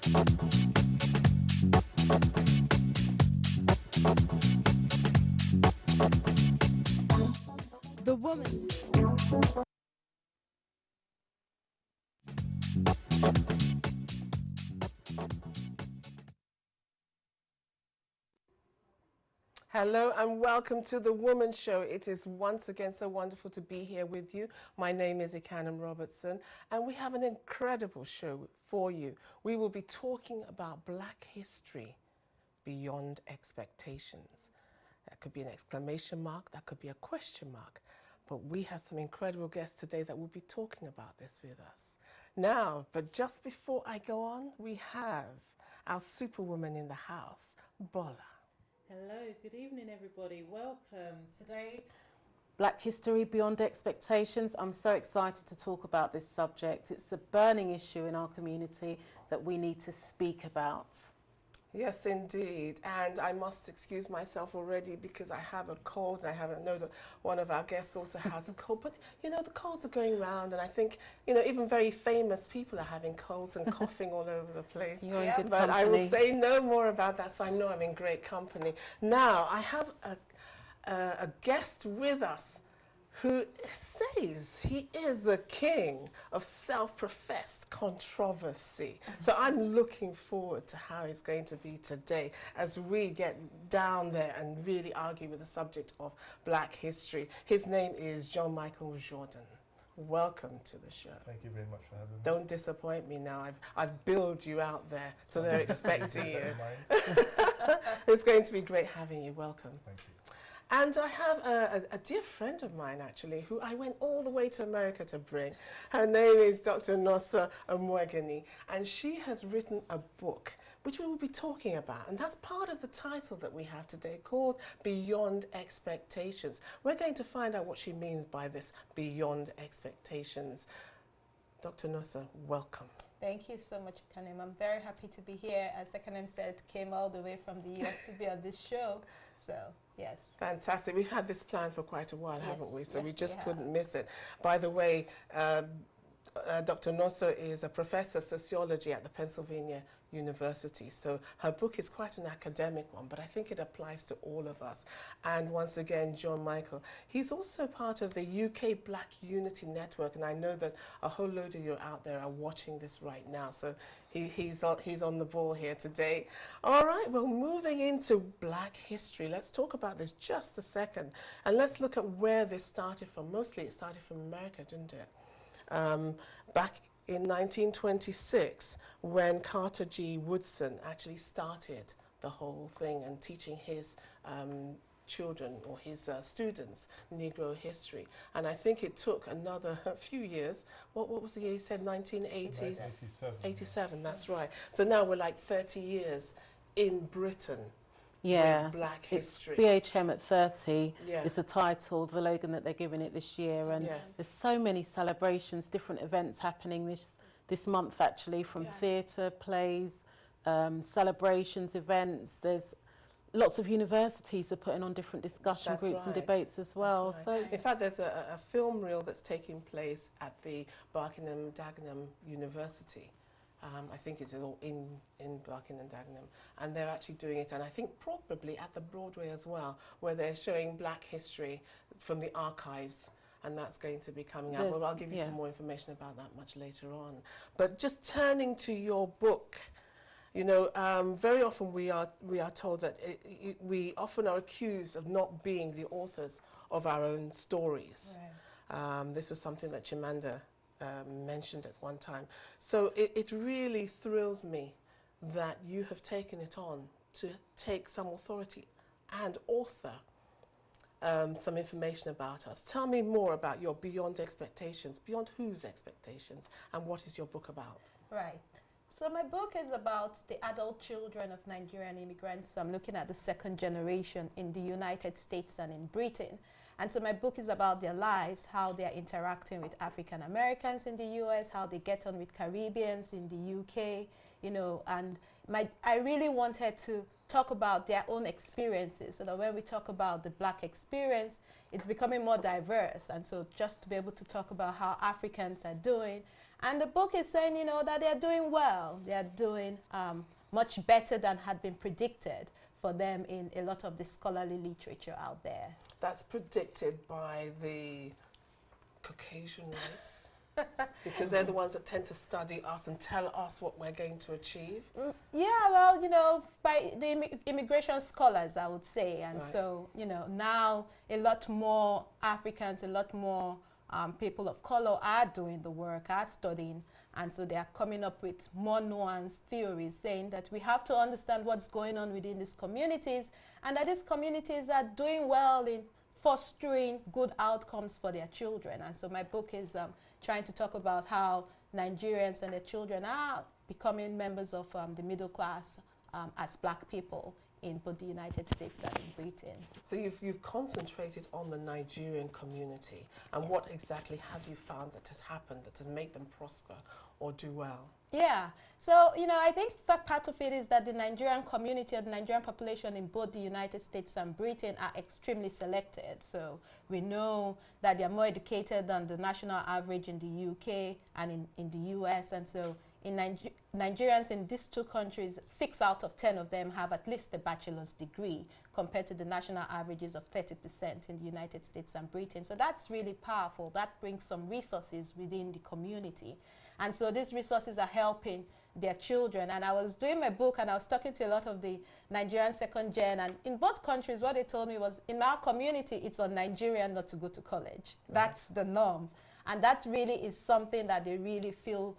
The woman. Hello and welcome to The Woman Show. It is once again so wonderful to be here with you. My name is Ikanem Robertson and we have an incredible show for you. We will be talking about Black history beyond expectations. That could be an exclamation mark, that could be a question mark. But we have some incredible guests today that will be talking about this with us. Now, but just before I go on, we have our superwoman in the house, Bola. Hello, good evening everybody. Welcome. Today, Black History Beyond Expectations. I'm so excited to talk about this subject. It's a burning issue in our community that we need to speak about. Yes, indeed. And I must excuse myself already because I have a cold. I know that one of our guests also has a cold. But, you know, the colds are going around. And I think, you know, even very famous people are having colds and coughing all over the place. You're in good but company. I will say no more about that, so I know I'm in great company. Now, I have a guest with us who says he is the king of self-professed controversy. So I'm looking forward to how it's going to be today as we get down there and really argue with the subject of Black history. His name is John Michael Jordan. Welcome to the show. Thank you very much for having me. Don't disappoint me now. I've billed you out there, so they're expecting you. It's going to be great having you. Welcome. Thank you. And I have a dear friend of mine, actually, who I went all the way to America to bring. Her name is Dr. Nosa Omwegeni, and she has written a book which we will be talking about. And that's part of the title that we have today, called Beyond Expectations. We're going to find out what she means by this beyond expectations. Dr. Nosa, welcome. Thank you so much, Kanem. I'm very happy to be here. As Kanem said, came all the way from the US to be on this show. So, yes. Fantastic. We've had this plan for quite a while, haven't we? So yes, we just we couldn't miss it. By the way, Dr. Nosa is a professor of sociology at the Pennsylvania University. So her book is quite an academic one, but I think it applies to all of us. And once again, John Michael, he's also part of the UK Black Unity Network, and I know that a whole load of you out there are watching this right now. So he's on the ball here today. All right, well, moving into Black history, let's talk about this just a second. And let's look at where this started from. Mostly it started from America, didn't it? Back in 1926, when Carter G. Woodson actually started the whole thing and teaching his children or his students Negro history. And I think it took another few years. What was the year you said? 1980s? 87, that's right. So now we're like 30 years in Britain. Yeah, with Black history. It's BHM at 30 Yeah. is the title, the slogan that they're giving it this year. And Yes. there's so many celebrations, different events happening this month actually, from theatre, plays, celebrations, events. There's lots of universities are putting on different discussion That's groups and right. debates as well. That's So right. In fact, there's a film reel that's taking place at the Barkingham Dagenham University. I think it's all in Barkingham Dagenham, and they're actually doing it, and I think probably at the Broadway as well, where they're showing Black history from the archives, and that's going to be coming out. Well, I'll give you some more information about that much later on. But just turning to your book, you know, very often we are told that we often are accused of not being the authors of our own stories. Right. This was something that Chimamanda mentioned at one time. So it really thrills me that you have taken it on to take some authority and author some information about us. Tell me more about your Beyond Expectations. Beyond whose expectations, and what is your book about? Right. So my book is about the adult children of Nigerian immigrants. So I'm looking at the second generation in the United States and in Britain. And so my book is about their lives, how they're interacting with African Americans in the US, how they get on with Caribbeans in the UK, you know, and I really wanted to talk about their own experiences so that when we talk about the Black experience, it's becoming more diverse. And so just to be able to talk about how Africans are doing And the book is saying, you know, that they're doing well. They're doing much better than had been predicted for them in a lot of the scholarly literature out there. That's predicted by the Caucasian race. Because they're the ones that tend to study us and tell us what we're going to achieve. Yeah, well, you know, by the immigration scholars, I would say. And Right. so, you know, now a lot more Africans, a lot more people of color are doing the work, are studying. And so they are coming up with more nuanced theories saying that we have to understand what's going on within these communities and that these communities are doing well in fostering good outcomes for their children. And so my book is trying to talk about how Nigerians and their children are becoming members of the middle class as black people in both the United States and in Britain. So you've concentrated on the Nigerian community, and Yes. what exactly have you found that has happened that has made them prosper or do well? Yeah, so, you know, I think part of it is that the Nigerian community or the Nigerian population in both the United States and Britain are extremely selected. So we know that they're more educated than the national average in the UK and in the US. And so in Nigerians in these two countries, 6 out of 10 of them have at least a bachelor's degree compared to the national averages of 30% in the United States and Britain. So that's really powerful. That brings some resources within the community. And so these resources are helping their children. And I was doing my book and I was talking to a lot of the Nigerian second gen. And in both countries, what they told me was, in our community, it's on Nigerian not to go to college. That's the norm. And that really is something that they really feel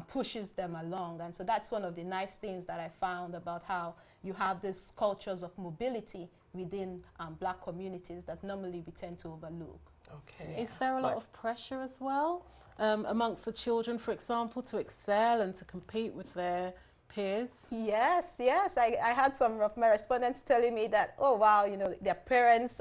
pushes them along. And so that's one of the nice things that I found about how you have these cultures of mobility within black communities that normally we tend to overlook. Okay. Is there a lot of pressure as well amongst the children, for example, to excel and to compete with their peers? Yes, yes. I had some of my respondents telling me that, oh, wow, you know, their parents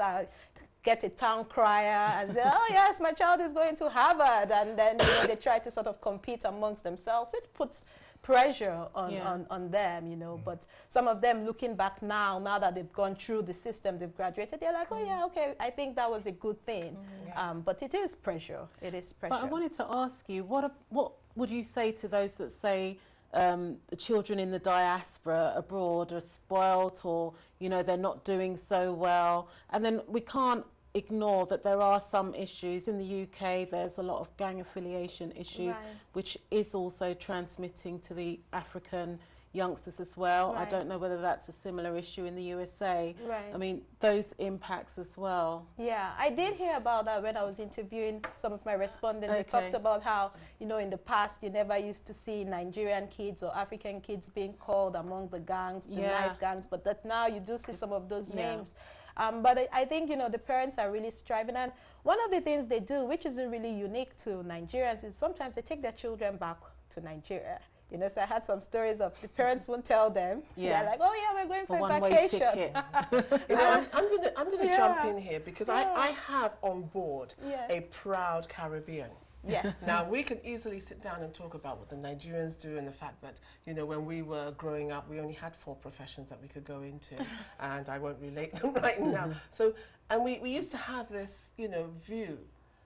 get a town crier and say, oh, yes, my child is going to Harvard. And then, you know, they try to sort of compete amongst themselves, which puts pressure on them, you know. But some of them looking back now that they've gone through the system, they've graduated, they're like, oh, yeah, okay, I think that was a good thing. Yes. But it is pressure. It is pressure. But I wanted to ask you, what would you say to those that say the children in the diaspora abroad are spoilt, or, you know, they're not doing so well? And then we can't ignore that there are some issues. In the UK, there's a lot of gang affiliation issues, Right. which is also transmitting to the African youngsters as well. I Right. don't know whether that's a similar issue in the USA. Right. I mean, those impacts as well. Yeah, I did hear about that when I was interviewing some of my respondents. They Okay. talked about how, you know, in the past you never used to see Nigerian kids or African kids being called among the gangs, the Yeah. knife gangs, but that now you do see some of those Yeah. names. But I think, you know, the parents are really striving. And one of the things they do, which isn't really unique to Nigerians, is sometimes they take their children back to Nigeria. You know, so I had some stories of the parents won't tell them. Yeah. They're like, oh, yeah, we're going for a one-way vacation. ticket. You know, I'm gonna Yeah. jump in here because Yeah. I have on board Yeah. a proud Caribbean. Yes. Now, we can easily sit down and talk about what the Nigerians do and the fact that, you know, when we were growing up, we only had 4 professions that we could go into, and I won't relate them right now. So, and we used to have this, you know, view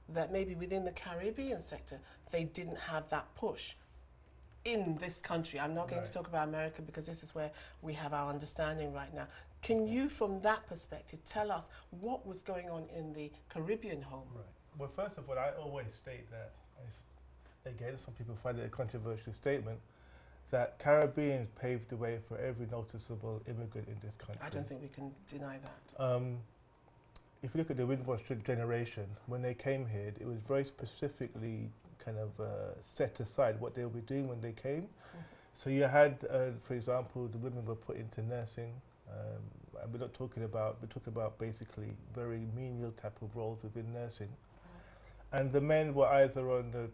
that maybe within the Caribbean sector, they didn't have that push in this country. I'm not going to talk about America because this is where we have our understanding right now. Can you, from that perspective, tell us what was going on in the Caribbean home? Right. Well, first of all, I always state that, again, some people find it a controversial statement, that Caribbeans paved the way for every noticeable immigrant in this country. I don't think we can deny that. If you look at the Windrush generation, when they came here, it was very specifically kind of set aside what they'll be doing when they came. So you had, for example, the women were put into nursing. And we're talking about basically very menial type of roles within nursing. And the men were either on the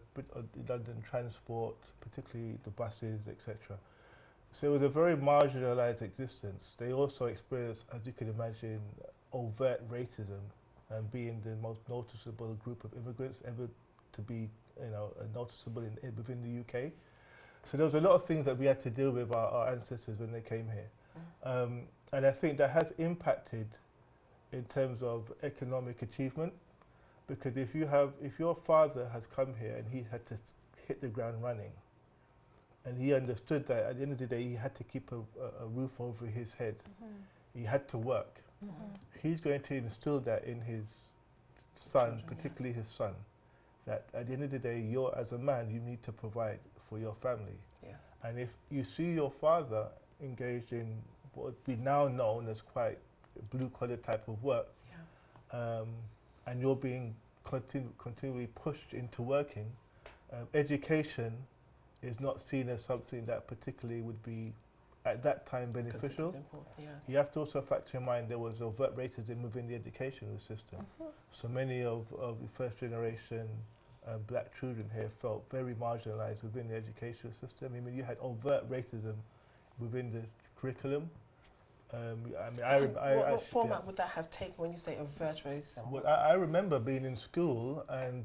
London transport, particularly the buses, etc. So it was a very marginalised existence. They also experienced, as you can imagine, overt racism, and being the most noticeable group of immigrants ever to be, you know, noticeable within the UK. So there was a lot of things that we had to deal with our ancestors when they came here. And I think that has impacted in terms of economic achievement, because if your father has come here and he hit the ground running. And he understood that at the end of the day, he had to keep a roof over his head. He had to work. He's going to instill that in his son, particularly his son, that at the end of the day, as a man, you need to provide for your family. Yes. And if you see your father engaged in what would be now known as quite blue-collar type of work, and you're being continually pushed into working, education is not seen as something that particularly would be at that time beneficial. Yes. You have to also factor in mind there was overt racism within the educational system. So many of the first generation black children here felt very marginalized within the educational system. I mean, you had overt racism within the curriculum. What format would that have taken when you say overt racism? Well, I remember being in school and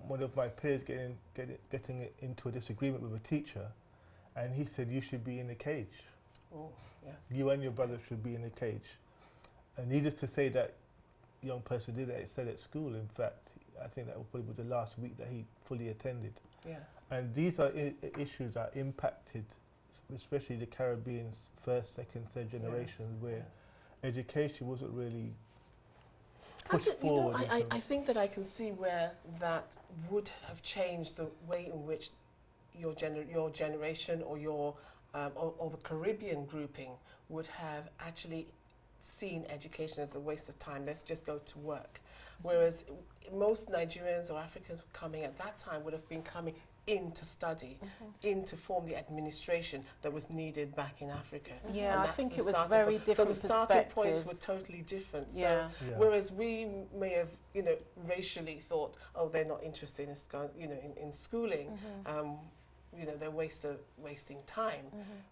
one of my peers getting into a disagreement with a teacher, and he said, "You should be in a cage. Oh, yes. You and your brother should be in a cage." And needless to say, that young person did that. He said at school. In fact, I think that probably was the last week that he fully attended. Yes. And these are issues that impacted, especially the Caribbean's first, second, third generation, where education wasn't really pushed forward. I think that I can see where that would have changed the way in which your generation or your or the Caribbean grouping would have actually seen education as a waste of time. Let's just go to work. Whereas most Nigerians or Africans coming at that time would have been coming in to study, in to form the administration that was needed back in Africa. Yeah, I think it was very different. So the starting points were totally different. Yeah. So whereas we may have, racially thought, oh, they're not interested in, in schooling, they're wasting time.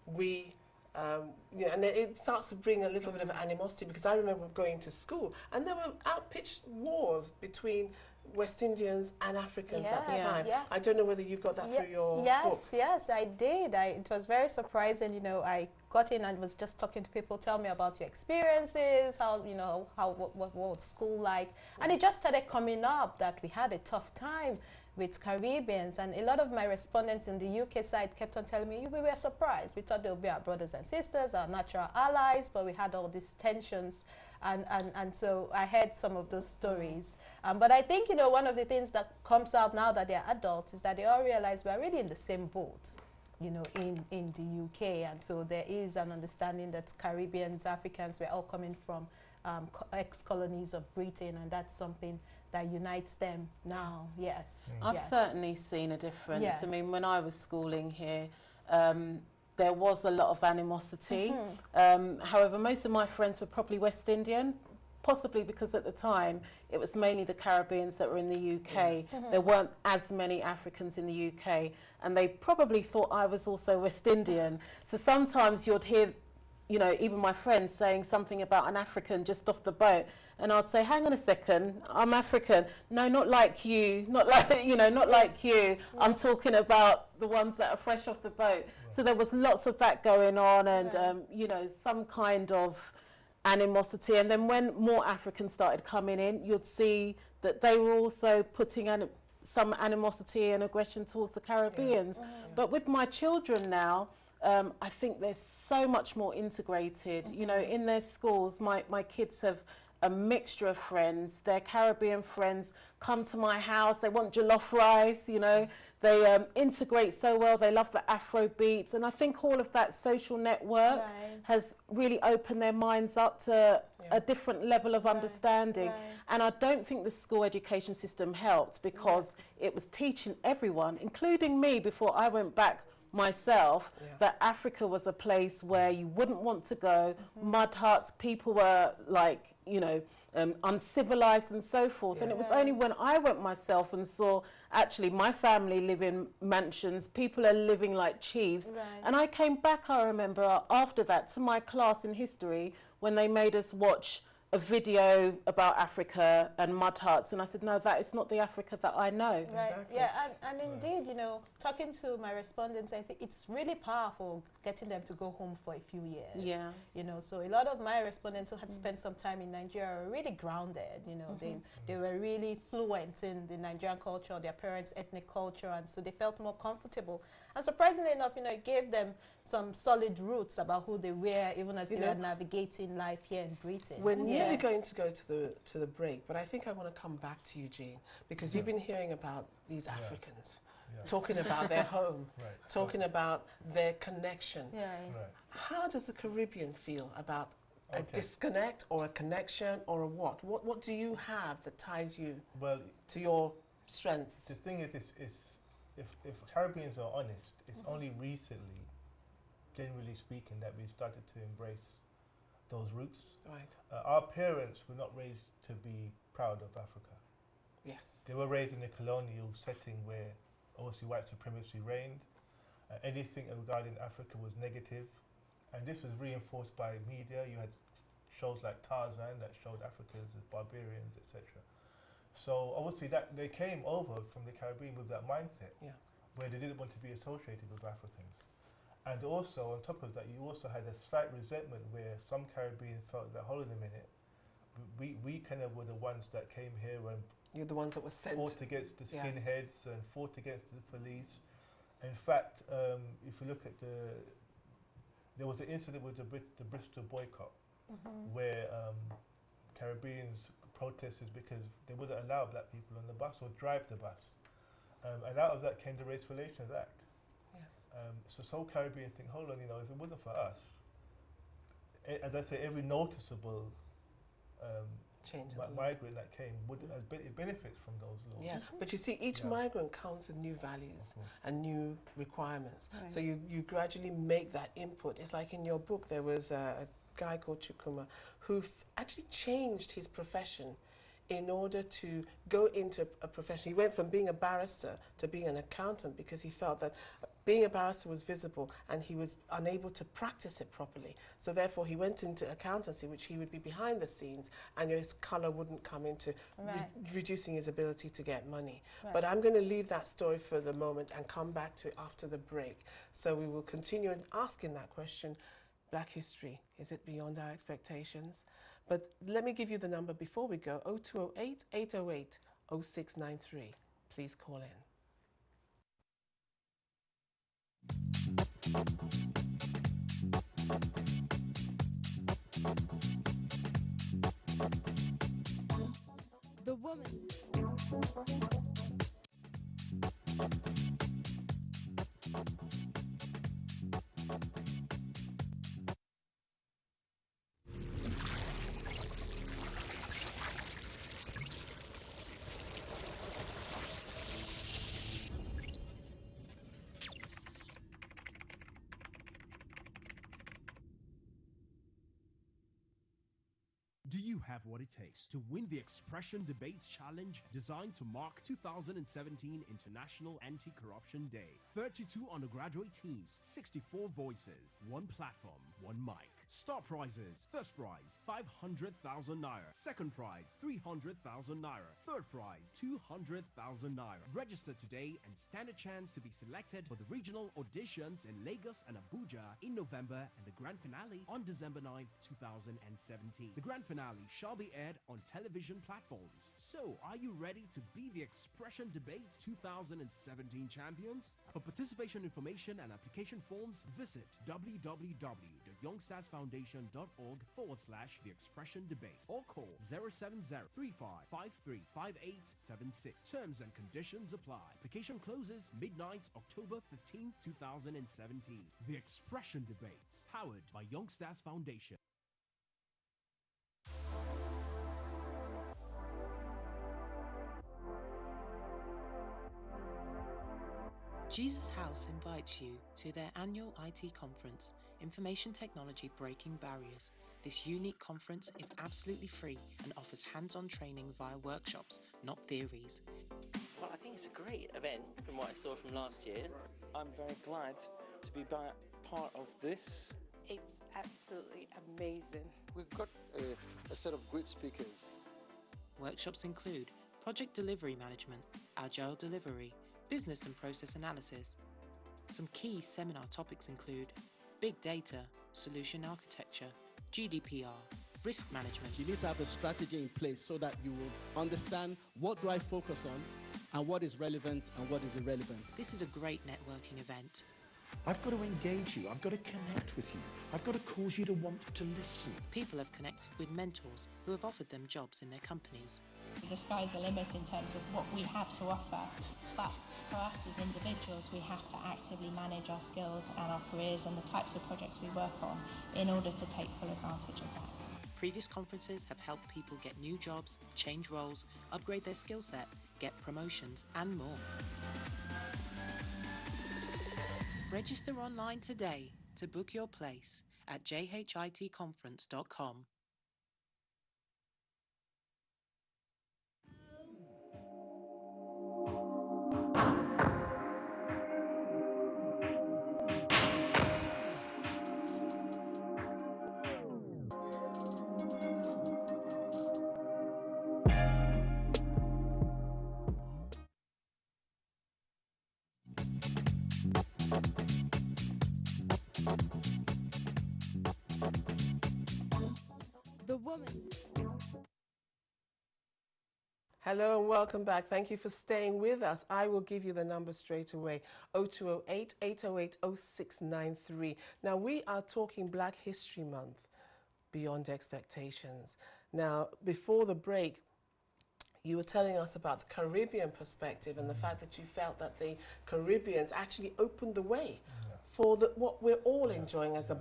We and it starts to bring a little bit of animosity, because I remember going to school and there were outpitched wars between West Indians and Africans at the time. Yes. I don't know whether you've got that through your book. Yes, I did. It was very surprising. I got in and was just talking to people, tell me about your experiences, what was school like. And it just started coming up that we had a tough time with Caribbeans, and a lot of my respondents in the UK side kept on telling me, we were surprised. We thought they would be our brothers and sisters, our natural allies, but we had all these tensions. And so I heard some of those stories. But I think, one of the things that comes out now that they're adults is that they all realize we're really in the same boat, in the UK. And so there is an understanding that Caribbeans, Africans, we're all coming from ex-colonies of Britain, and that's something that unites them now. Yes. I've certainly seen a difference. Yes. I mean, when I was schooling here, there was a lot of animosity. However, most of my friends were probably West Indian, possibly because at the time it was mainly the Caribbeans that were in the UK. There weren't as many Africans in the UK, and they probably thought I was also West Indian. So sometimes you'd hear, even my friends saying something about an African just off the boat, and I'd say, hang on a second, I'm African. No, not like you, not like you. I'm talking about the ones that are fresh off the boat. So there was lots of that going on, and some kind of animosity. And then when more Africans started coming in, you'd see that they were also putting some animosity and aggression towards the Caribbeans. But with my children now, I think they're so much more integrated. In their schools, my kids have a mixture of friends. Their Caribbean friends come to my house. They want jollof rice, They integrate so well. They love the Afro beats. And I think all of that social network has really opened their minds up to a different level of understanding. And I don't think the school education system helped, because it was teaching everyone, including me before I went back myself, that Africa was a place where you wouldn't want to go. Mud huts, people were like, uncivilized and so forth. And it was only when I went myself and saw actually my family live in mansions, people are living like chiefs. And I came back, I remember, after that to my class in history, when they made us watch a video about Africa and mud huts, and I said, no, that is not the Africa that I know. Right. Exactly. Yeah, and indeed, you know, talking to my respondents, I think it's really powerful getting them to go home for a few years. Yeah. You know, so a lot of my respondents who had spent some time in Nigeria were really grounded. You know, they were really fluent in the Nigerian culture, their parents' ethnic culture, and so they felt more comfortable. And surprisingly enough, you know, it gave them some solid roots about who they were, even as they were navigating life here in Britain. We're nearly going to go to the break, but I think I want to come back to you, Jean, because you've been hearing about these Africans, talking about their home, talking about their connection. Yeah. Right. How does the Caribbean feel about a disconnect or a connection or a what? What do you have that ties you to your strengths? The thing is, if Caribbeans are honest, it's only recently, generally speaking, that we started to embrace those roots. Right. Our parents were not raised to be proud of Africa. Yes. They were raised in a colonial setting where obviously white supremacy reigned. Anything regarding Africa was negative, and this was reinforced by media. You had shows like Tarzan that showed Africans as barbarians, etc. So obviously that they came over from the Caribbean with that mindset, where they didn't want to be associated with Africans. And also, on top of that, you also had a slight resentment where some Caribbeans felt that, hold on a minute, we kind of were the ones that came here and You're the ones that were sent. fought against the skinheads and fought against the police. In fact, if you look at there was an incident with the Bristol boycott, where Caribbeans protested because they wouldn't allow black people on the bus or drive the bus. And out of that came the Race Relations Act. Yes. So Caribbeans think, hold on, you know, if it wasn't for us, as I say, every noticeable Change migrant that came it benefits from those laws. Yeah, but you see, each migrant comes with new values and new requirements. Right. So you gradually make that input. It's like in your book, there was a guy called Chukwuma who actually changed his profession in order to go into a profession. He went from being a barrister to being an accountant because he felt that being a barrister was visible and he was unable to practice it properly. So therefore he went into accountancy, which he would be behind the scenes, and his colour wouldn't come into reducing his ability to get money. Right. But I'm going to leave that story for the moment and come back to it after the break. So we will continue asking that question. Black history, is it beyond our expectations? But let me give you the number before we go, 0208 808 0693. Please call in. The woman. Do you have what it takes to win the Expression Debates Challenge designed to mark 2017 International Anti-Corruption Day? 32 undergraduate teams, 64 voices, one platform, one mic. Star prizes: first prize 500,000 naira, second prize 300,000 naira, third prize 200,000 naira. Register today and stand a chance to be selected for the regional auditions in Lagos and Abuja in November and the grand finale on December 9th, 2017. The grand finale shall be aired on television platforms. So, are you ready to be the Expression Debates 2017 champions? For participation information and application forms, visit www.youngstarsfoundation.org/the Expression Debates or call 070-3553-5876. Terms and conditions apply. Application closes midnight, October 15, 2017. The Expression Debates, powered by Young Stars Foundation. Jesus House invites you to their annual IT conference, Information Technology Breaking Barriers. This unique conference is absolutely free and offers hands-on training via workshops, not theories. Well, I think it's a great event from what I saw from last year. I'm very glad to be part of this. It's absolutely amazing. We've got a set of great speakers. Workshops include project delivery management, agile delivery, business and process analysis. Some key seminar topics include big data, solution architecture, GDPR, risk management. You need to have a strategy in place so that you will understand what do I focus on and what is relevant and what is irrelevant. This is a great networking event. I've got to engage you, I've got to connect with you, I've got to cause you to want to listen. People have connected with mentors who have offered them jobs in their companies. The sky's the limit in terms of what we have to offer, but for us as individuals we have to actively manage our skills and our careers and the types of projects we work on in order to take full advantage of that. Previous conferences have helped people get new jobs, change roles, upgrade their skill set, get promotions and more. Register online today to book your place at jhitconference.com. The woman. Hello and welcome back. Thank you for staying with us. I will give you the number straight away, 0208 808 0693. Now, we are talking Black History Month, Beyond Expectations. Now, before the break, you were telling us about the Caribbean perspective and the fact that you felt that the Caribbeans actually opened the way for what we're all enjoying as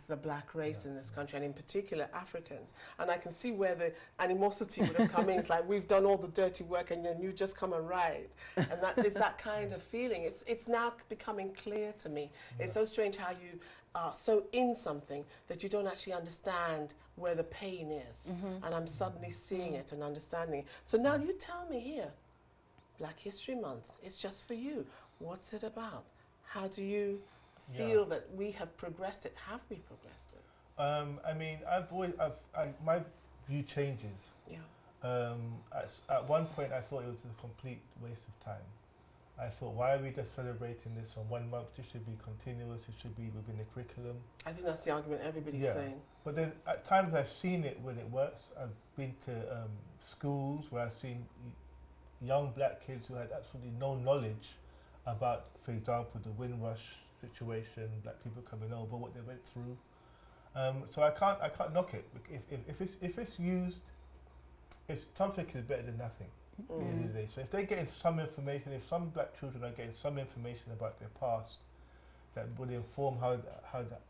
the black race in this country, and in particular Africans. And I can see where the animosity would have come in. It's like, we've done all the dirty work and then you just come and ride. And that is that kind of feeling. It's now becoming clear to me. It's so strange how you are so in something that you don't actually understand where the pain is. And I'm suddenly seeing it and understanding it. So now you tell me here, Black History Month, it's just for you. What's it about? How do you feel that we have progressed it? Have we progressed it? I mean, my view changes. Yeah. At one point, I thought it was a complete waste of time. I thought, why are we just celebrating this on 1 month? This should be continuous. It should be within the curriculum. I think that's the argument everybody's saying. But then at times I've seen it when it works. I've been to schools where I've seen young black kids who had absolutely no knowledge about, for example, the Windrush situation, black people coming over, what they went through. So I can't knock it. If it's used, something is better than nothing. At the end of the day. So if they're getting some information, if some black children are getting some information about their past that would inform how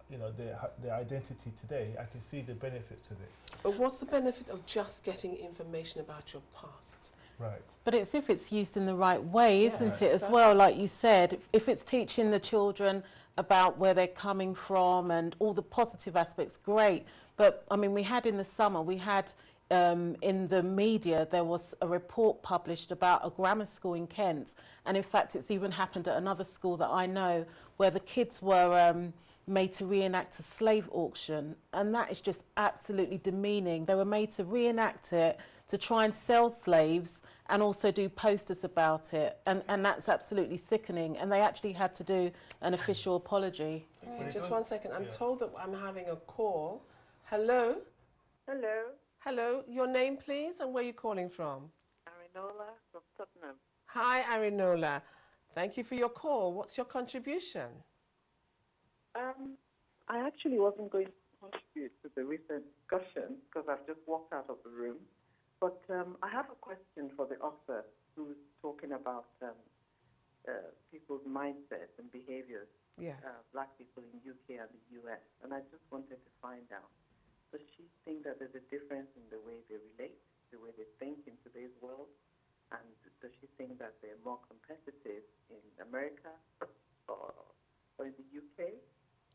their identity today, I can see the benefits of it. But what's the benefit of just getting information about your past? Right. But it's if it's used in the right way, isn't it, as well, like you said, if it's teaching the children about where they're coming from and all the positive aspects, great. But, I mean, we had in the summer, we had in the media, there was a report published about a grammar school in Kent. And in fact, it's even happened at another school that I know where the kids were made to reenact a slave auction. And that is just absolutely demeaning. They were made to reenact it to try and sell slaves and also do posters about it. And that's absolutely sickening. And they actually had to do an official apology. Okay, just 1 second. I'm told that I'm having a call. Hello? Hello. Hello. Your name, please, and where are you calling from? Arinola from Tottenham. Hi, Arinola. Thank you for your call. What's your contribution? I actually wasn't going to contribute to the recent discussion because I've just walked out of the room. But I have a question for the author who's talking about people's mindsets and behaviors, black people in UK and the US. And I just wanted to find out, does she think that there's a difference in the way they relate, the way they think in today's world? And does she think that they're more competitive in America or in the UK?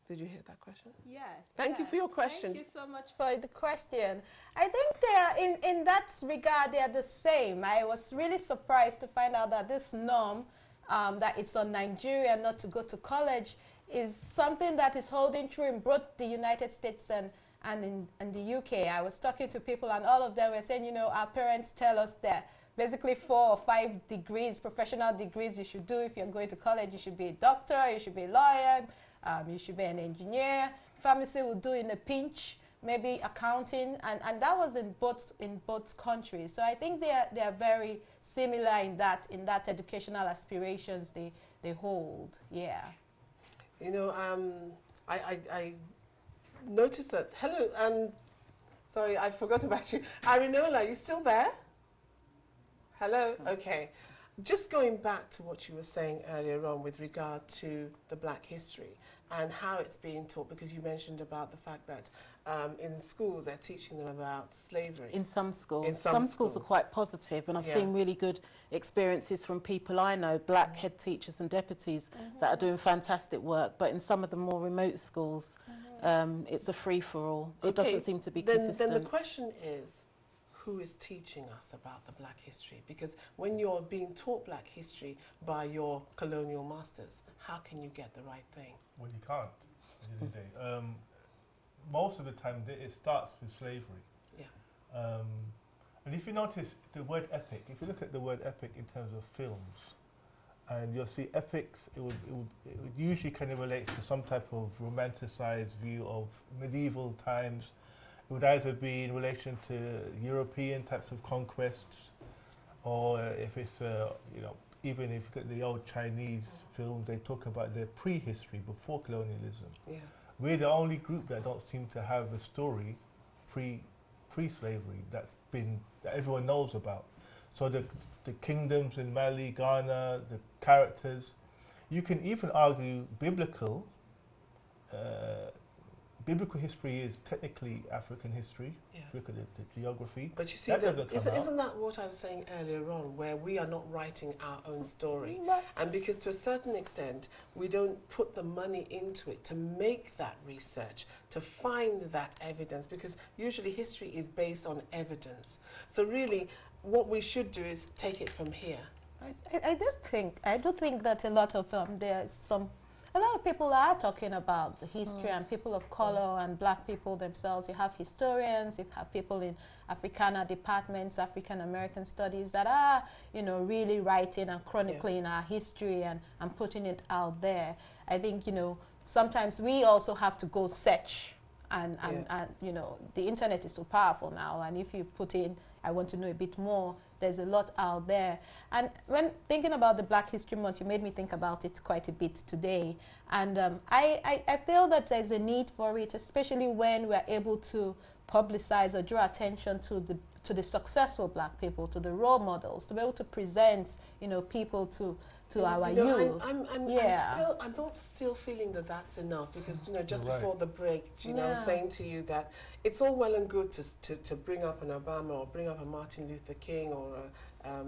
Did you hear that question? Yes. Thank you for your question. Thank you so much for the question. I think they are, in that regard, they are the same. I was really surprised to find out that this norm, that it's on Nigeria not to go to college, is something that is holding true in both the United States and in the UK. I was talking to people and all of them were saying, you know, our parents tell us that basically 4 or 5 degrees, professional degrees you should do if you're going to college. You should be a doctor, you should be a lawyer, you should be an engineer. Pharmacy will do in a pinch, maybe accounting, and that was in both countries. So I think they are very similar in that educational aspirations they hold. Yeah. You know, I noticed that. Hello, sorry, I forgot about you. Arinola, are you still there? Hello. Okay. Just going back to what you were saying earlier on with regard to the Black history and how it's being taught, because you mentioned about the fact that in schools they're teaching them about slavery. In some schools. In some schools are quite positive, and I've seen really good experiences from people I know, Black head teachers and deputies that are doing fantastic work, but in some of the more remote schools, it's a free-for-all. It doesn't seem to be consistent. Then the question is, who is teaching us about the Black history? Because when you're being taught Black history by your colonial masters, how can you get the right thing? Well, you can't, at the end of the day. Most of the time, it starts with slavery. Yeah. And if you notice the word epic, if you look at the word epic in terms of films, and you'll see epics, it would usually kind of relates to some type of romanticized view of medieval times. It would either be in relation to European types of conquests, or if it's, you know, even if you look at the old Chinese films, they talk about their prehistory, before colonialism. Yeah. We're the only group that don't seem to have a story pre-slavery that everyone knows about. So the kingdoms in Mali, Ghana, the characters, you can even argue biblical history is technically African history. Yes. If you look at the geography. But you see, isn't that what I was saying earlier on, where we are not writing our own story? And because to a certain extent, we don't put the money into it to make that research, to find that evidence, because usually history is based on evidence. So really, what we should do is take it from here. I do think that a lot of a lot of people are talking about the history and people of color and Black people themselves. You have historians, you have people in Africana departments, African American studies that are, you know, really writing and chronicling our history and putting it out there. I think, you know, sometimes we also have to go search and you know, the internet is so powerful now, and if you put in, I want to know a bit more, there's a lot out there. And when thinking about the Black History Month, you made me think about it quite a bit today. And I feel that there's a need for it, especially when we're able to publicize or draw attention to the successful Black people, to the role models, to be able to present, you know, people to our youth. I'm not still feeling that that's enough, because, you know, just before the break, Gina, I was saying to you that it's all well and good to bring up an Obama or bring up a Martin Luther King or a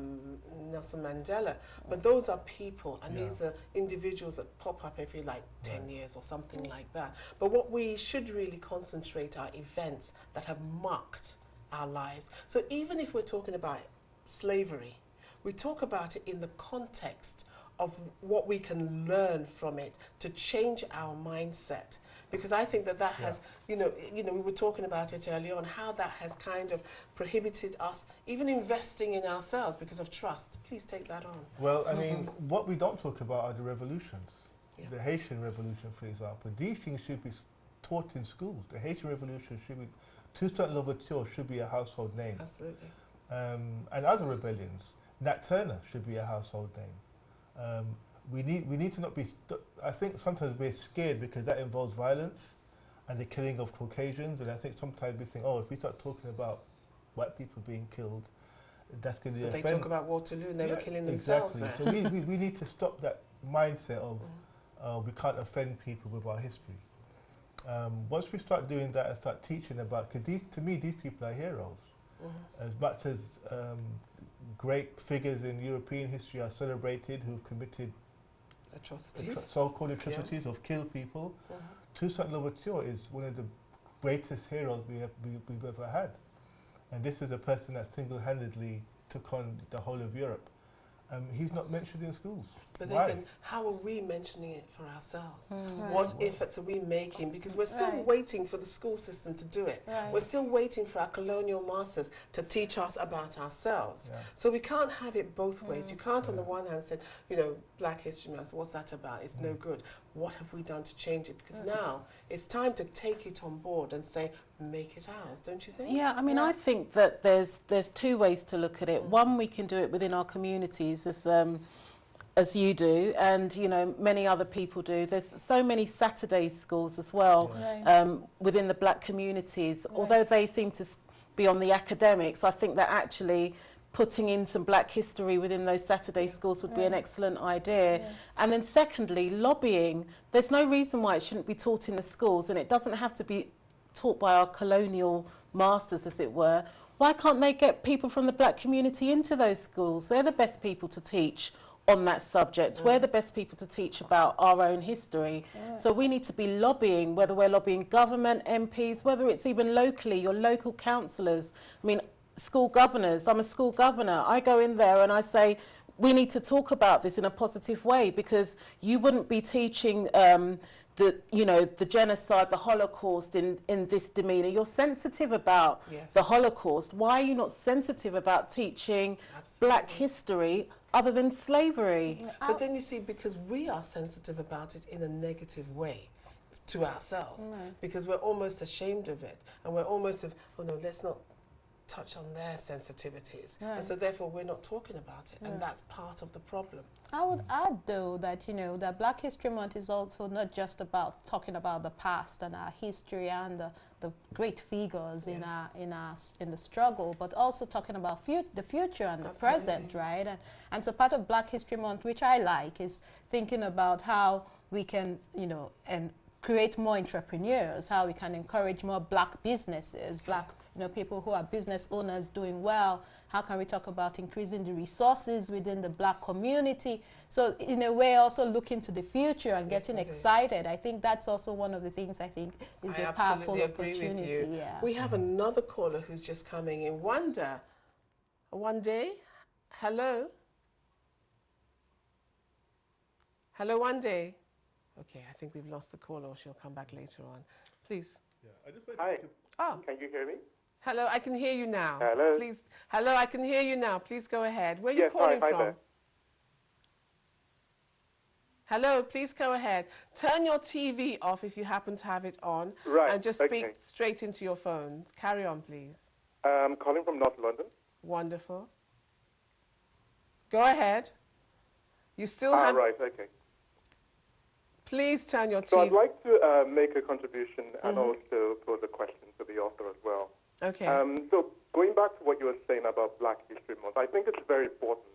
Nelson Mandela, but those are people, and these are individuals that pop up every 10 years or something like that. But what we should really concentrate are events that have marked our lives. So even if we're talking about slavery, we talk about it in the context of what we can learn from it to change our mindset. Because I think that has, you know, we were talking about it earlier on, how that has kind of prohibited us even investing in ourselves because of trust. Please take that on. Well, I mean, what we don't talk about are the revolutions. The Haitian Revolution, for example. These things should be taught in schools. The Haitian Revolution should be, Toussaint Louverture should be a household name. Absolutely. And other rebellions. Nat Turner should be a household name. We need to not be. I think sometimes we're scared because that involves violence and the killing of Caucasians, and I think sometimes we think, oh, if we start talking about white people being killed, that's going to offend. They talk about Waterloo and they were killing themselves there. So we need to stop that mindset of we can't offend people with our history. Once we start doing that and start teaching about, because to me these people are heroes, as much as great figures in European history are celebrated who've committed atrocities, so-called atrocities, of killed people. Toussaint Louverture is one of the greatest heroes we've ever had, and this is a person that single-handedly took on the whole of Europe. He's not mentioned in schools. But Why? then, how are we mentioning it for ourselves? Right. What efforts are we making? Because we're still waiting for the school system to do it. Right. We're still waiting for our colonial masters to teach us about ourselves. So we can't have it both ways. You can't on the one hand say, you know, Black History Month, what's that about? It's no good. What have we done to change it? Because now it's time to take it on board and say, make it ours, don't you think? Yeah, I mean, I think that there's two ways to look at it. One, we can do it within our communities as you do, and you know many other people do. There's so many Saturday schools as well within the Black communities. Although they seem to be on the academics, I think that actually putting in some Black history within those Saturday schools would be an excellent idea. And then secondly, lobbying. There's no reason why it shouldn't be taught in the schools, and it doesn't have to be taught by our colonial masters, as it were. Why can't they get people from the Black community into those schools? They're the best people to teach on that subject. We're the best people to teach about our own history. So we need to be lobbying, whether we're lobbying government, MPs, whether it's even locally, your local councillors. I mean, school governors. I'm a school governor. I go in there and I say, we need to talk about this in a positive way, because you wouldn't be teaching the genocide, the Holocaust in this demeanour. You're sensitive about the Holocaust. Why are you not sensitive about teaching Black history other than slavery? But then you see, because we are sensitive about it in a negative way to ourselves, because we're almost ashamed of it, and we're almost oh no, let's not touch on their sensitivities, and so therefore we're not talking about it, and that's part of the problem. I would add, though, that that Black History Month is also not just about talking about the past and our history and the great figures in the struggle, but also talking about the future and the present, right? And so part of Black History Month, which I like, is thinking about how we can, and create more entrepreneurs, how we can encourage more Black businesses, Black people who are business owners doing well. How can we talk about increasing the resources within the Black community? So in a way, also looking to the future and getting excited. I think that's also one of the things I think is a powerful opportunity. Agree with you. We have another caller who's just coming in. Wanda. Wande? Hello? Hello, Wande? Okay, I think we've lost the caller, or she'll come back later on. Please. Hi. Can you hear me? Hello, I can hear you now. Hello. Please. Hello, I can hear you now. Please go ahead. Where are you calling from? There. Hello, please go ahead. Turn your TV off if you happen to have it on. Right. And just speak straight into your phone. Carry on, please. I'm calling from North London. Wonderful. Go ahead. You still have... Right, okay. Please turn your TV... So I'd like to make a contribution and also pose a question to the author as well. Okay. So going back to what you were saying about Black History Month, I think it's very important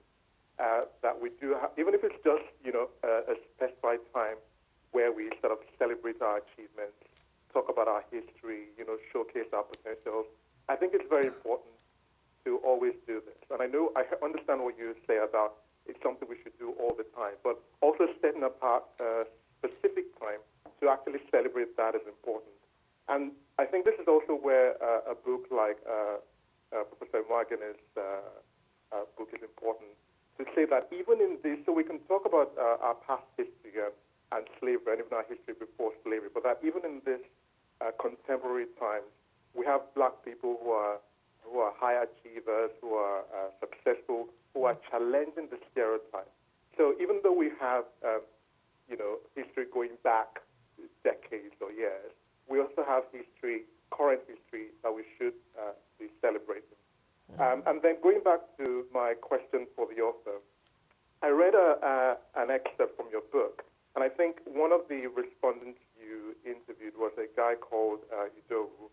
that we do have, even if it's just, a specified time where we sort of celebrate our achievements, talk about our history, showcase our potentials. I think it's very important to always do this. And I understand what you say about it's something we should do all the time, but also setting apart a specific time to actually celebrate that is important. And I think this is also where a book like Professor Morgan's book is important, to say that even in this, so we can talk about our past history and slavery, and even our history before slavery, but that even in this contemporary times, we have Black people who are high achievers, who are successful, who are challenging the stereotype. So even though we have, history going back decades or years, we also have history, current history, that we should be celebrating. And then going back to my question for the author, I read an excerpt from your book, and I think one of the respondents you interviewed was a guy called Idowu,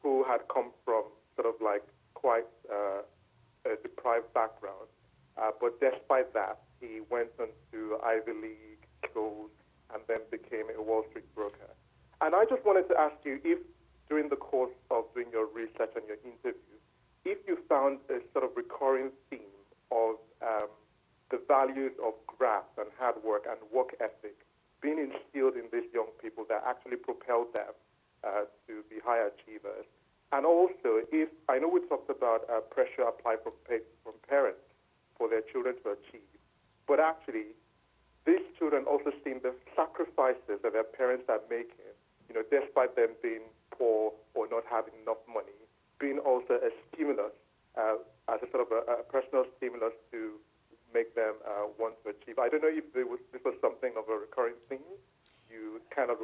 who had come from sort of like quite a deprived background. But despite that, he went on to Ivy League schools and then became a Wall Street broker. And I just wanted to ask you if, during the course of doing your research and your interview, if you found a sort of recurring theme of the values of graft and hard work and work ethic being instilled in these young people that actually propelled them to be high achievers. And also, if I know we talked about pressure applied from parents for their children to achieve, but actually these children also seeing the sacrifices that their parents are making, despite them being poor or not having enough money, being also a stimulus, as a sort of a personal stimulus to make them want to achieve. I don't know if this was something of a recurring theme you kind of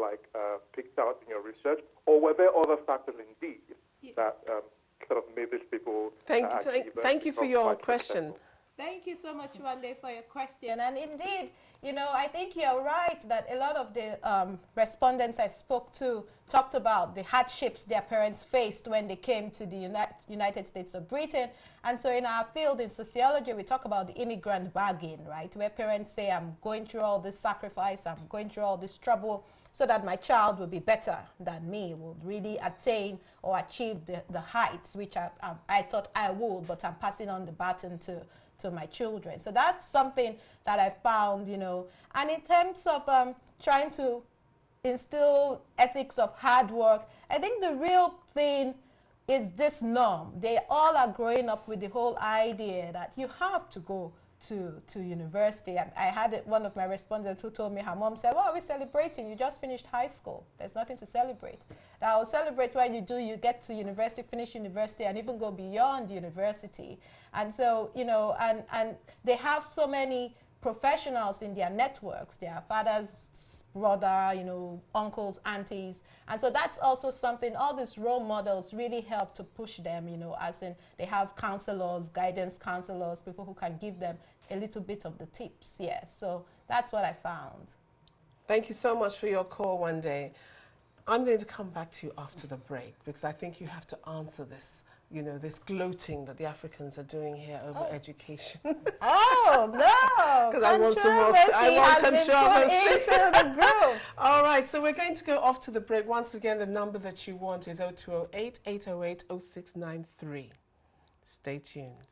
picked out in your research, or were there other factors indeed that sort of made these people Thank you for your question. Successful? Thank you so much, Wande, for your question. And indeed, I think you're right that a lot of the respondents I spoke to talked about the hardships their parents faced when they came to the United States of Britain. And so in our field in sociology, we talk about the immigrant bargain, right? Where parents say, I'm going through all this sacrifice, I'm going through all this trouble, so that my child will be better than me, will really attain or achieve the heights which I thought I would, but I'm passing on the baton to my children. So that's something that I found, And in terms of trying to instill ethics of hard work, I think the real thing is this norm. They all are growing up with the whole idea that you have to go to university. I had one of my respondents who told me her mom said, well, we're celebrating. You just finished high school. There's nothing to celebrate. That will celebrate when you get to university, finish university, and even go beyond university. And so, and they have so many professionals in their networks, their father's brother, uncles, aunties. And so that's also something, all these role models really help to push them, as in they have counselors, guidance counselors, people who can give them a little bit of the tips. Yes, so that's what I found. Thank you so much for your call, Wande. I'm going to come back to you after the break because I think you have to answer this. This gloating that the Africans are doing here over education. Oh, no! Because I want some more. I want controversy. Into the group. All right, so we're going to go off to the break. Once again, the number that you want is 0208 808 0693. Stay tuned.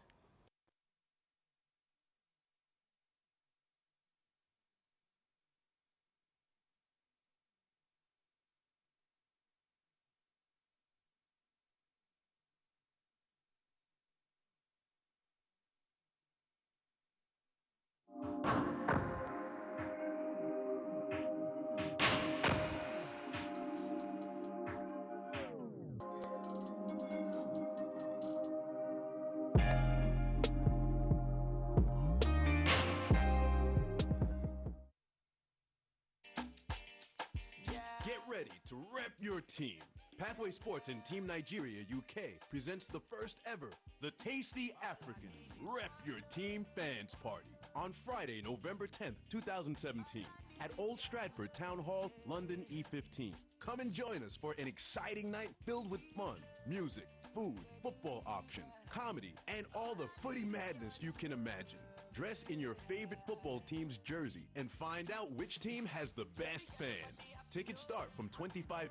Get ready to rep your team. Pathway Sports and Team Nigeria UK presents the first ever The Tasty African Rep Your Team Fans Party on Friday, November 10th, 2017 at Old Stratford Town Hall, London E15. Come and join us for an exciting night filled with fun, music, food, football auction, comedy, and all the footy madness you can imagine. Dress in your favorite football team's jersey and find out which team has the best fans. Tickets start from £25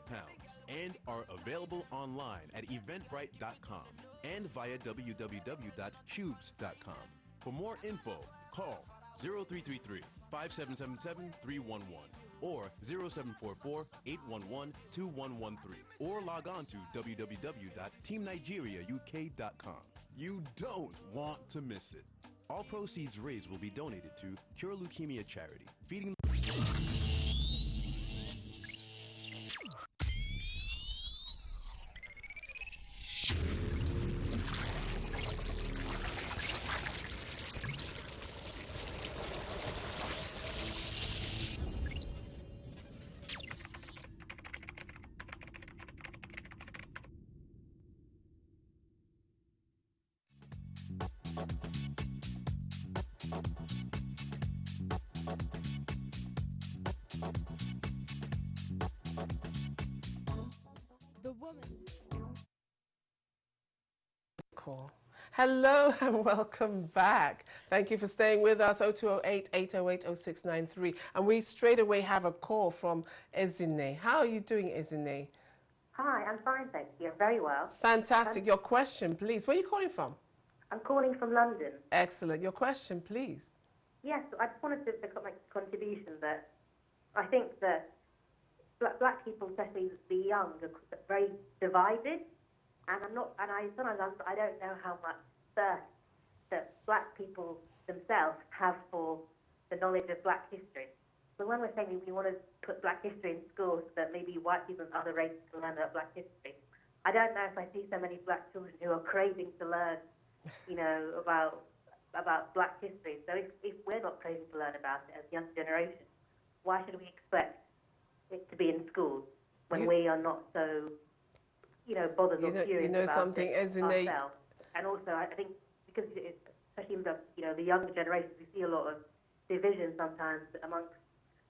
and are available online at eventbrite.com and via www.tubes.com. For more info, call 0333 5777 311 or 0744 811 2113 or log on to www.teamnigeriauk.com. You don't want to miss it. All proceeds raised will be donated to Cure Leukemia Charity, feeding The woman. Cool. Hello and welcome back. Thank you for staying with us. 0208 808 0693. And we straight away have a call from Ezine. How are you doing, Ezine? Hi, I'm fine, thank you. I'm very well. Fantastic. Your question, please. Where are you calling from? I'm calling from London. Excellent. Your question, please. Yes, I just wanted to make a contribution that I think that black people, especially the young, are very divided, and I don't know how much thirst that black people themselves have for the knowledge of black history. So when we're saying we want to put black history in schools so that maybe white people and other races can learn about black history, I don't know if I see so many black children who are craving to learn, you know, about black history. So if we're not craving to learn about it as young generation, why should we expect it to be in schools when we are not so, you know, bothered or curious about something, it as in ourselves? And also, I think because especially in the younger generations, we see a lot of division sometimes amongst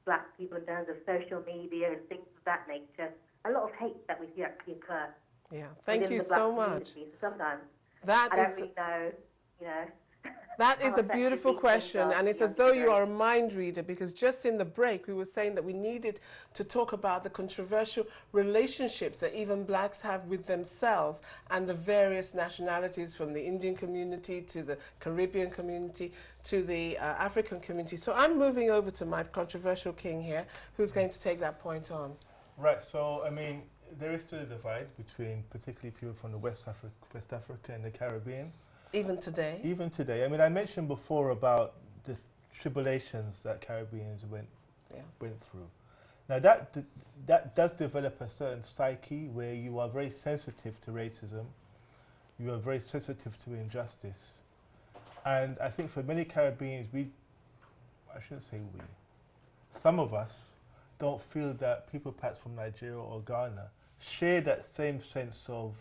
black people in terms of social media and things of that nature. A lot of hate that we see actually occur. Yeah, thank you so much. So sometimes I don't really know, you know. That is a beautiful question, and it's as though you are a mind reader, because just in the break we were saying that we needed to talk about the controversial relationships that even blacks have with themselves and the various nationalities, from the Indian community to the Caribbean community to the African community. So I'm moving over to my controversial king here, who's going to take that point on. Right, so I mean, there is still a divide between particularly people from the West Africa and the Caribbean. Even today? Even today. I mean, I mentioned before about the tribulations that Caribbeans went through. Now, that does develop a certain psyche where you are very sensitive to racism. You are very sensitive to injustice. And I think for many Caribbeans, I shouldn't say we, some of us don't feel that people perhaps from Nigeria or Ghana share that same sense of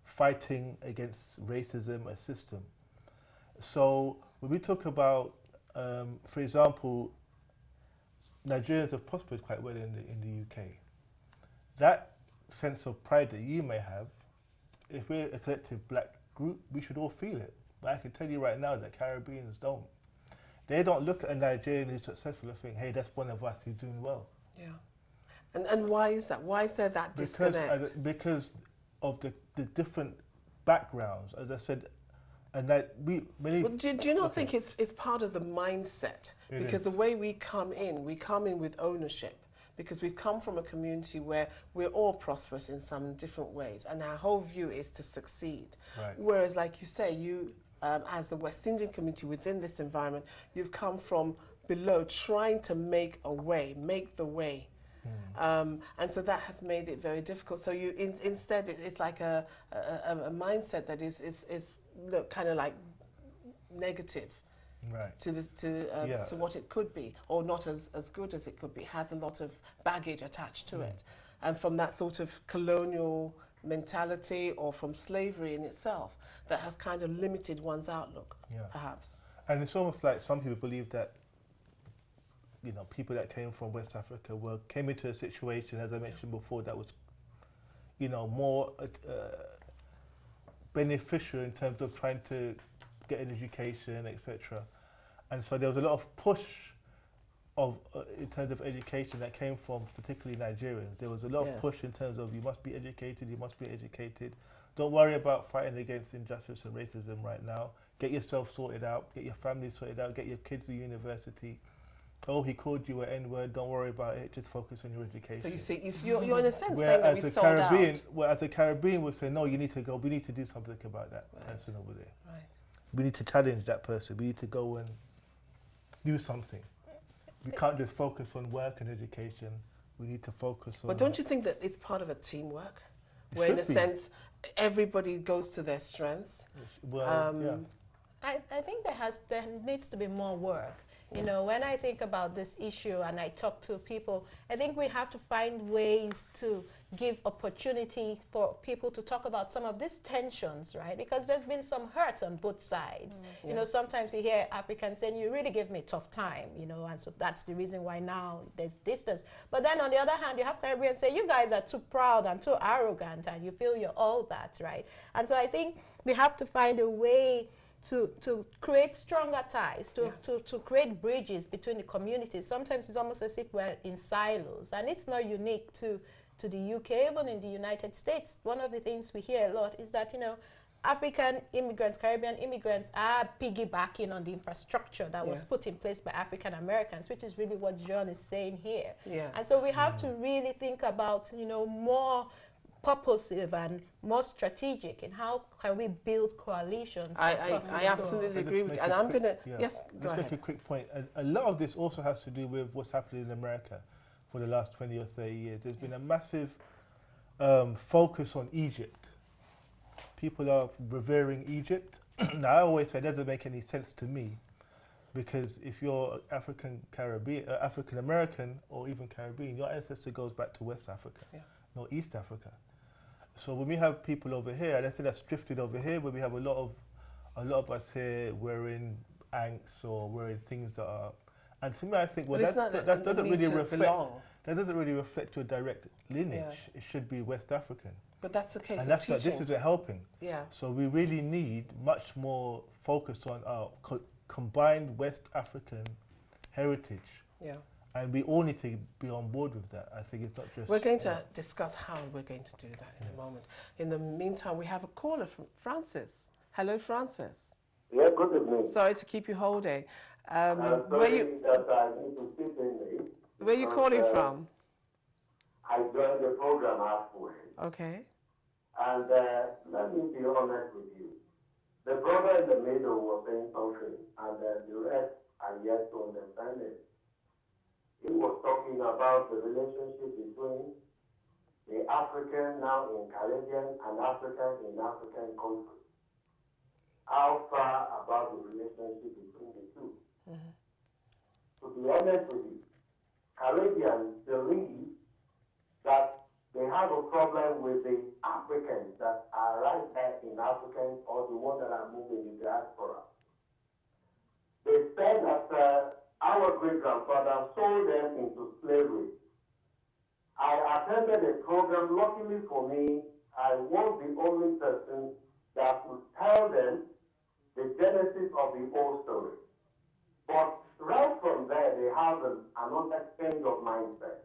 fighting against racism, a system. So when we talk about, for example, Nigerians have prospered quite well in the UK. That sense of pride that you may have, if we're a collective black group, we should all feel it. But I can tell you right now that Caribbeans don't. They don't look at a Nigerian who's successful and think, hey, that's one of us who's doing well. Yeah. And why is that? Why is there that disconnect? Because of the different backgrounds, as I said, and that do you not think it's part of the mindset? Because the way we come in with ownership, because we've come from a community where we're all prosperous in some different ways, and our whole view is to succeed. Right. Whereas, like you say, you, as the West Indian community within this environment, you've come from below, trying to make the way. And so that has made it very difficult. So you instead it's like a mindset that is kind of like negative, right, to what it could be, or not as good as it could be. Has a lot of baggage attached to it, and from that sort of colonial mentality or from slavery in itself, that has kind of limited one's outlook, perhaps. And it's almost like some people believe that, you know, people that came from West Africa came into a situation, as I mentioned before, that was, you know, more beneficial in terms of trying to get an education, etc. And so there was a lot of push in terms of education that came from particularly Nigerians. There was a lot of push in terms of you must be educated, you must be educated. Don't worry about fighting against injustice and racism right now. Get yourself sorted out, get your family sorted out, get your kids to university. Oh, he called you an N-word, don't worry about it, just focus on your education. So you see, if you're in a sense saying that we sold out. Whereas the Caribbean would say, no, you need to go, we need to do something about that person over there. Right. We need to challenge that person, we need to go and do something. We can't just focus on work and education, we need to focus on... But don't you think that it's part of a teamwork? Where in a sense, everybody goes to their strengths? Well, I think there needs to be more work. You know, when I think about this issue and I talk to people, I think we have to find ways to give opportunity for people to talk about some of these tensions, right? Because there's been some hurt on both sides. You know, sometimes you hear Africans saying, you really give me a tough time, you know, and so that's the reason why now there's distance. But then on the other hand, you have Caribbeans say, you guys are too proud and too arrogant and you feel you're all that, right? And so I think we have to find a way to create stronger ties, to create bridges between the communities. Sometimes it's almost as if we're in silos, and it's not unique to the UK, even in the United States. One of the things we hear a lot is that, you know, African immigrants, Caribbean immigrants are piggybacking on the infrastructure that was put in place by African Americans, which is really what John is saying here. And so we have to really think about, you know, more purposive and more strategic in how can we build coalitions. I absolutely agree with you. And I'm going to, yes, go ahead. Let's make a quick point. A lot of this also has to do with what's happening in America for the last 20 or 30 years. There's been a massive focus on Egypt. People are revering Egypt. Now, I always say it doesn't make any sense to me, because if you're African American or even Caribbean, your ancestor goes back to West Africa, not East Africa. So when we have people over here, and I think that's drifted over here, where we have a lot of us here wearing Anks or wearing things that are, and for me, I think, well, that doesn't really reflect. That doesn't really reflect your direct lineage. Yes. It should be West African. But that's the case. And that's not, this isn't helping. Yeah. So we really need much more focus on our combined West African heritage. Yeah. And we all need to be on board with that. I think it's not just... We're going to discuss how we're going to do that in a moment. In the meantime, we have a caller from Francis. Hello, Francis. Yeah, good evening. Sorry to keep you holding. Sorry that I need to speak in. Where are you calling from? I joined the program halfway. Okay. And let me be honest with you. The brother in the middle was saying something, and the rest are yet to understand it. He was talking about the relationship between the African now in Caribbean and African in African countries. How far about the relationship between the two? Mm-hmm. To be honest with you, Caribbeans believe that they have a problem with the Africans that are right there in African or the ones that are moving in the diaspora. They said that our great-grandfather sold them into slavery. I attended a program. Luckily for me, I was the only person that would tell them the genesis of the whole story. But right from there, they have another change of mindset.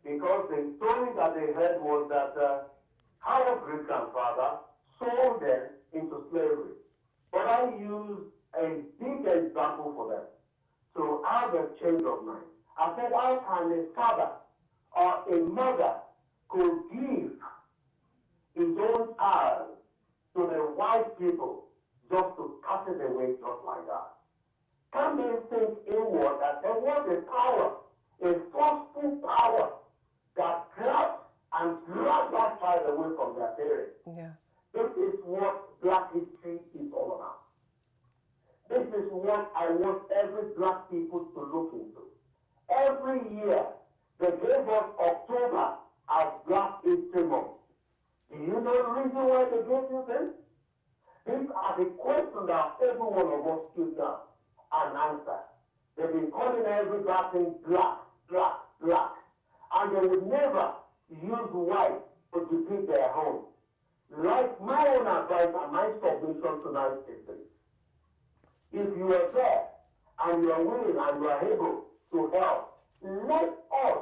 Because the story that they heard was that our great-grandfather sold them into slavery. But I used a big example for them to have a change of mind. I said, how can a father or a mother could give his own child to the white people just to cast it away just like that? Can they think inward that there was a power, a forceful power, that grabbed and dragged that child away from their parents? Yes. This is what Black history is all about. This is what I want every Black people to look into. Every year, they gave us October as Black History Month. Do you know the reason why they gave you this? These are the questions that every one of us should know and answer. They've been calling every Black thing black, black, black. And they would never use white to defeat their own. Like my own advice and my submission tonight is this. If you are there and you are willing and you are able to help, let us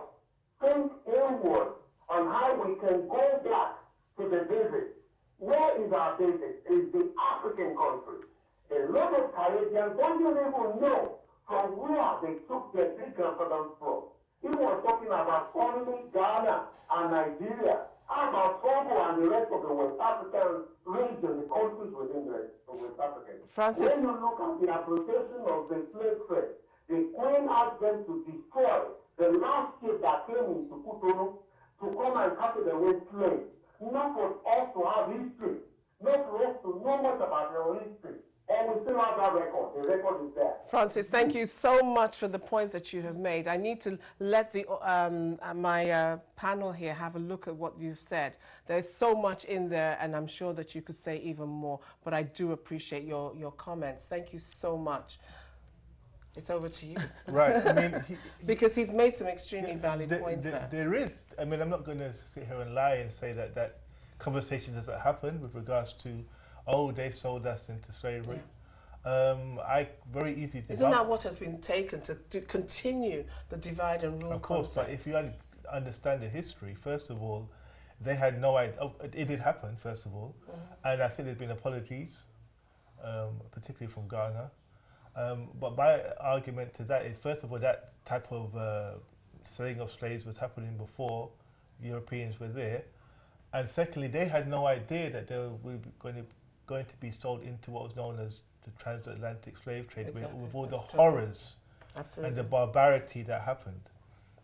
think inward on how we can go back to the basics. Where is our basics? It's the African country. A lot of Caribbeans don't even know from where they took their great-grandfathers from. He was talking about only Ghana and Nigeria. How about Togo and the rest of the West African region, the countries within the West Africa? Francis. When you look at the application of the slave trade, the Queen asked them to destroy the last ship that came into Cotonou to come and capture the West slaves. Not for us to have history, not for us to know much about our history. And we still have that record. The record is there. Francis, thank you so much for the points that you have made. I need to let the my panel here have a look at what you've said. There's so much in there, and I'm sure that you could say even more, but I do appreciate your comments. Thank you so much. It's over to you. Right. I mean, because he's made some extremely valid points there. There is. I mean, I'm not going to sit here and lie and say that that conversation doesn't happen with regards to, oh, they sold us into slavery. Yeah. I very easy to. Isn't that what has been taken to continue the divide and rule concept? Of course, but if you understand the history, first of all, they had no idea. Oh, it did happen, first of all, and I think there's been apologies, particularly from Ghana. But my argument to that is, first of all, that type of selling of slaves was happening before Europeans were there. And secondly, they had no idea that they were going to be sold into what was known as the transatlantic slave trade, Exactly. with all the That's horrors Absolutely. and the barbarity that happened.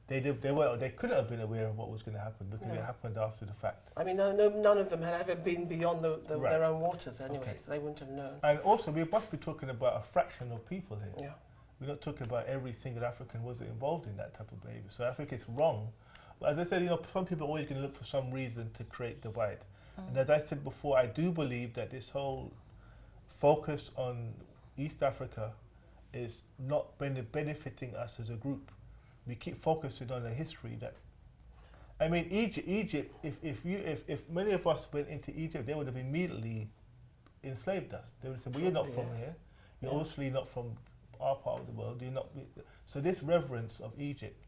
They couldn't have been aware of what was going to happen because it happened after the fact. I mean, none of them had ever been beyond Right. their own waters anyway, Okay. so they wouldn't have known. And also, we must be talking about a fraction of people here. Yeah. We're not talking about every single African was involved in that type of behavior. So I think it's wrong. But as I said, some people are always going to look for some reason to create divide. And as I said before, I do believe that this whole focus on East Africa is not benefiting us as a group. We keep focusing on a history that, I mean, Egypt. If many of us went into Egypt, they would have immediately enslaved us. They would say, "Well, you're not from here. You're obviously not from our part of the world. You're not." So this reverence of Egypt,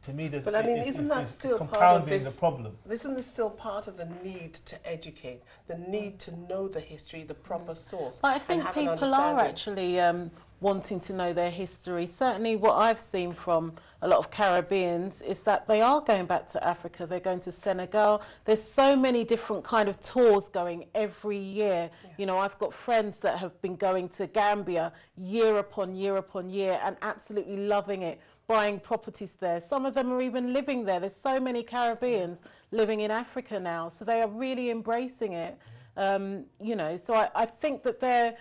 to me, But I mean, isn't that still part of compounding this? the problem? Isn't this still part of the need to educate, the need to know the history, the proper source? But I think and have an people are understanding? actually wanting to know their history. Certainly what I've seen from a lot of Caribbeans is that they are going back to Africa. They're going to Senegal. There's so many different kind of tours going every year. You know, I've got friends that have been going to Gambia year upon year upon year and absolutely loving it, buying properties there. Some of them are even living there. There's so many Caribbeans living in Africa now, so they are really embracing it. You know, so I think that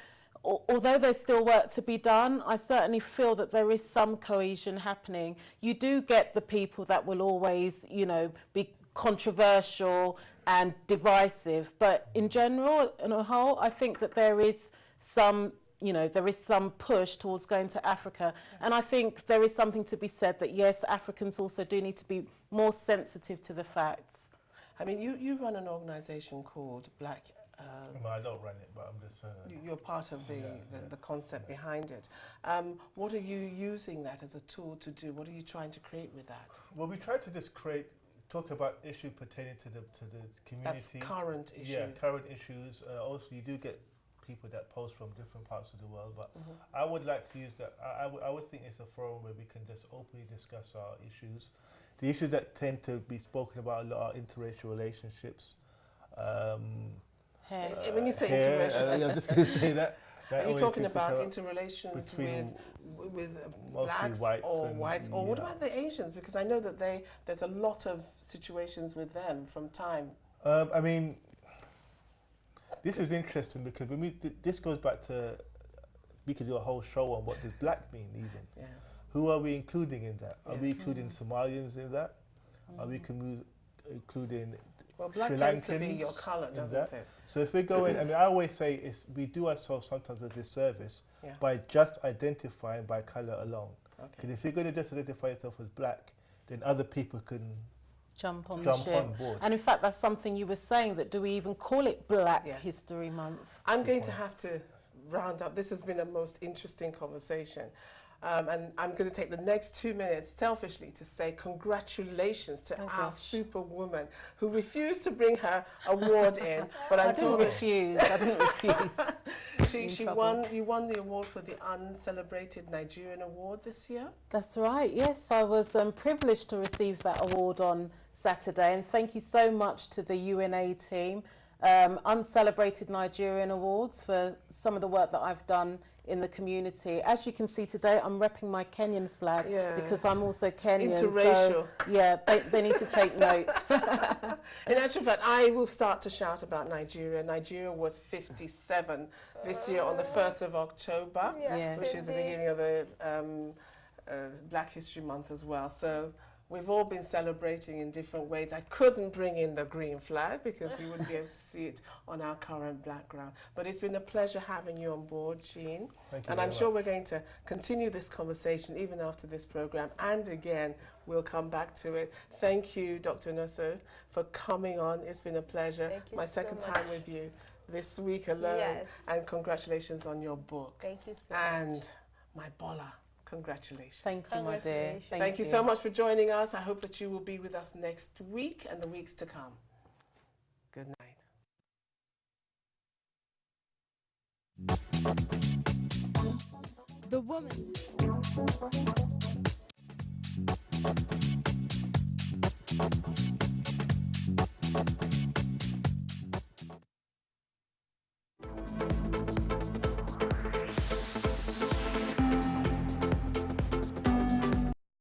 although there's still work to be done, I certainly feel that there is some cohesion happening. You do get the people that will always, you know, be controversial and divisive, but in general, in a whole, I think that there is some, you know, there is some push towards going to Africa. And I think there is something to be said that, yes, Africans also do need to be more sensitive to the facts. I mean, you run an organisation called Black... No, I don't run it, but I'm just... you're part of the concept behind it. What are you using that as a tool to do? What are you trying to create with that? Well, we try to just talk about issues pertaining to the community. That's current issues. Yeah, current issues. Also, you do get people that post from different parts of the world, but I would like to use that. I would think it's a forum where we can just openly discuss our issues. The issues that tend to be spoken about a lot are interracial relationships. When you say interracial, I'm just going to say that. Are you talking about interrelations with blacks or whites, or what about the Asians? Because I know that there's a lot of situations with them from time. I mean, this is interesting because this goes back to, we could do a whole show on what does black mean even. Yes. Who are we including in that? Are we including Somalians in that? Are we including black Sri tends to Lankans be your colour, doesn't it? So if we go in, I mean, I always say we do ourselves sometimes a disservice by just identifying by colour alone. Because if you're going to just identify yourself as black, then other people can jump on board. And in fact, that's something you were saying, that do we even call it Black History Month? I'm going to have to round up. This has been a most interesting conversation. And I'm going to take the next 2 minutes selfishly to say congratulations to our superwoman who refused to bring her award in, but I didn't refuse. You won the award for the Uncelebrated Nigerian Award this year. That's right. Yes, I was privileged to receive that award on Saturday, and thank you so much to the UNA team. Uncelebrated Nigerian Awards for some of the work that I've done in the community. As you can see today, I'm repping my Kenyan flag because I'm also Kenyan. Interracial. So, yeah, they need to take note. In actual fact, I will start to shout about Nigeria. Nigeria was 57 this year on the 1st of October, which is the beginning of the Black History Month as well. So we've all been celebrating in different ways. I couldn't bring in the green flag because you wouldn't be able to see it on our current background. But it's been a pleasure having you on board, Jean. Thank you and I'm sure we're going to continue this conversation even after this program. And again, we'll come back to it. Thank you, Dr. Nonso, for coming on. It's been a pleasure. Thank you My so second much. time with you this week alone. Yes. And congratulations on your book. Thank you so and much. my Bola. Congratulations. Thank you, my dear. Thank you so much for joining us. I hope that you will be with us next week and the weeks to come. Good night. The Woman.